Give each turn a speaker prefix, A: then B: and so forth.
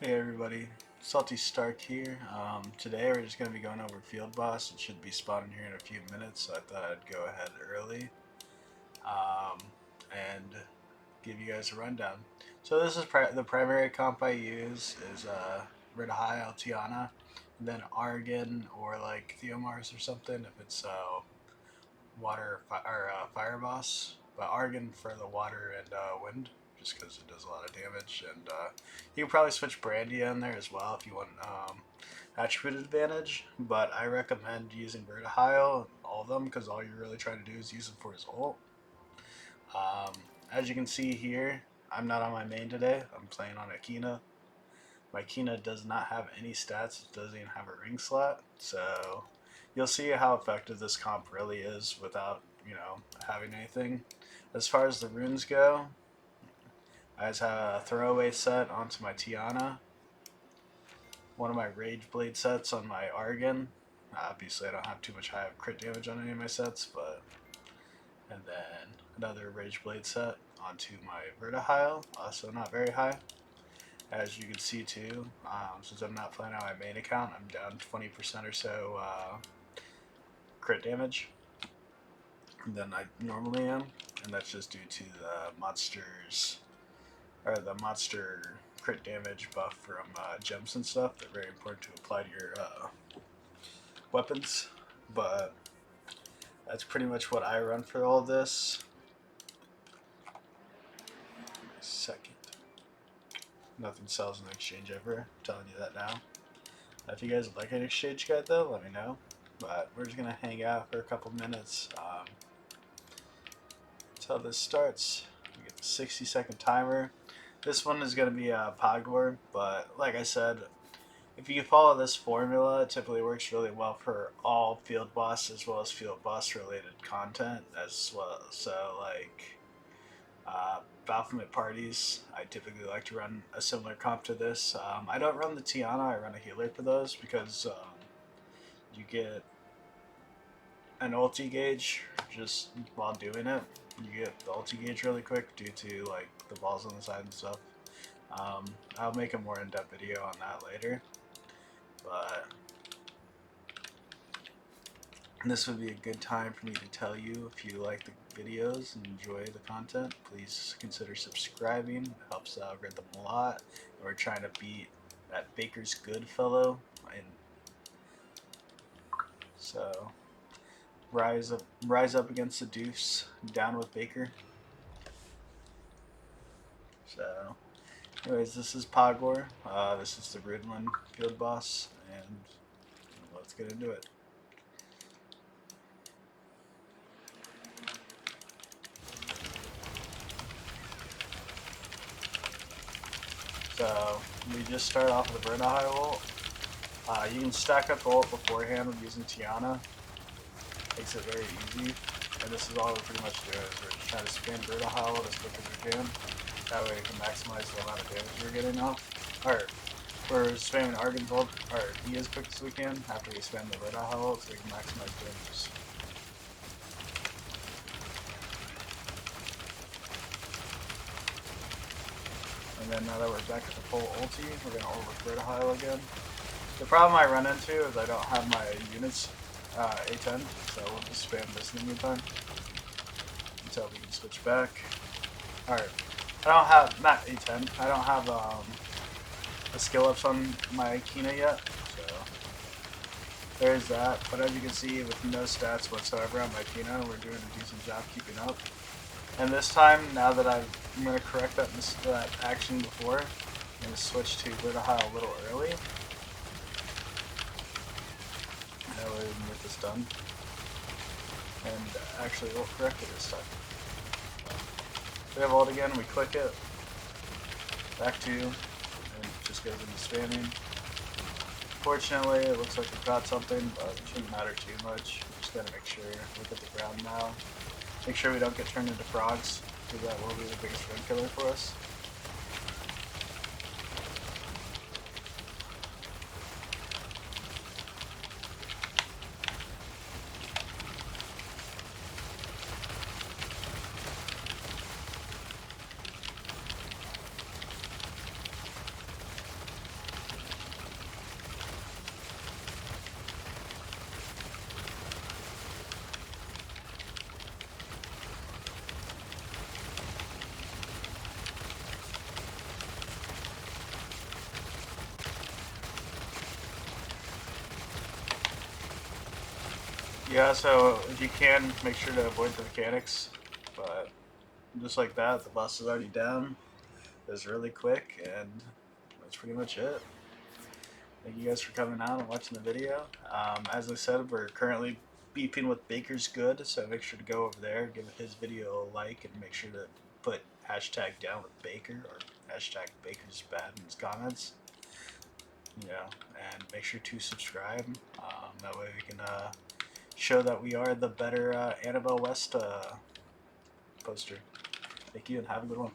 A: Hey everybody, Salty Stark here. Today we're just going to be going over Fieldboss. It should be spawning here in a few minutes, so I thought I'd go ahead early um, and give you guys a rundown. So this is the primary comp I use is High Altiana, and then Argon or like Theomars or something if it's Fire Boss, but Argon for the water and wind, just because it does a lot of damage. And you can probably switch Brandy in there as well if you want attribute advantage. But I recommend using Vertihile, all of them, because all you're really trying to do is use him for his ult. Um, as you can see here, I'm not on my main today. I'm playing on Akina. My Kina does not have any stats. It doesn't even have a ring slot. So you'll see how effective this comp really is without, having anything. As far as the runes go, I just have a throwaway set onto my Tiana. One of my Rage Blade sets on my Argon. Obviously, I don't have too much high crit damage on any of my sets, but. And then another Rage Blade set onto my Vertihile, also not very high. As you can see too, since I'm not playing on my main account, I'm down 20% or so crit damage than I normally am, and that's just due to the monster crit damage buff from gems and stuff. They're very important to apply to your weapons, but that's pretty much what I run for all this. Second. Nothing sells in exchange ever. I'm telling you that now. If you guys would like an exchange guide though, let me know. But we're just gonna hang out for a couple minutes until this starts. We get the 60-second timer. This one is gonna be Pogwar, but like I said, if you follow this formula, it typically works really well for all field boss as well as field boss related content as well. So like Baphomet parties, I typically like to run a similar comp to this. I don't run the Tiana, I run a healer for those because you get an ulti gauge just while doing it. You get the ulti gauge really quick due to like the balls on the side and stuff. I'll make a more in-depth video on that later, but this would be a good time for me to tell you if you like the videos and enjoy the content, please consider subscribing. It helps the algorithm a lot. And we're trying to beat that Baker's Goodfellow, and so rise up against the Deuce, down with Baker. So, anyways, this is Pogwar. This is the Ridland field boss, and let's get into it. So we just start off with a Vertihile ult. You can stack up the ult beforehand with using Tiana. Makes it very easy. And this is all we're pretty much doing is we're just trying to spam Vertihile as quick as we can. That way we can maximize the amount of damage we're getting off. Or we're spamming Argon's ult, or E as quick as we can after we spam the Vertihile ult so we can maximize damages. And then now that we're back at the full ulti, we're going to ult with Vertihile again. The problem I run into is I don't have my units A10, so we'll just spam this in the meantime until we can switch back. Alright, I don't have, not A10, I don't have a skill ups on my Kina yet, so there's that. But as you can see, with no stats whatsoever on my Kina, we're doing a decent job keeping up. And this time, now that I'm going to correct that action before, I'm going to switch to Vertihile a little early. That way we can get this done. And actually, we'll correct it this time. We have ult again, we click it, back to, and it just goes into spamming. Fortunately, it looks like we've got something, but it shouldn't matter too much. We just gotta make sure, look at the ground now. Make sure we don't get turned into frogs, because that will be the biggest run killer for us. Yeah, so if you can, make sure to avoid the mechanics. But just like that, the boss is already down. It was really quick, and that's pretty much it. Thank you guys for coming out and watching the video. As I said, we're currently beefing with Baker's Good, so make sure to go over there, give his video a like, and make sure to put hashtag down with Baker or hashtag Baker's Bad in his comments. Yeah, and make sure to subscribe. That way we can show that we are the better Annabelle West poster. Thank you and have a good one.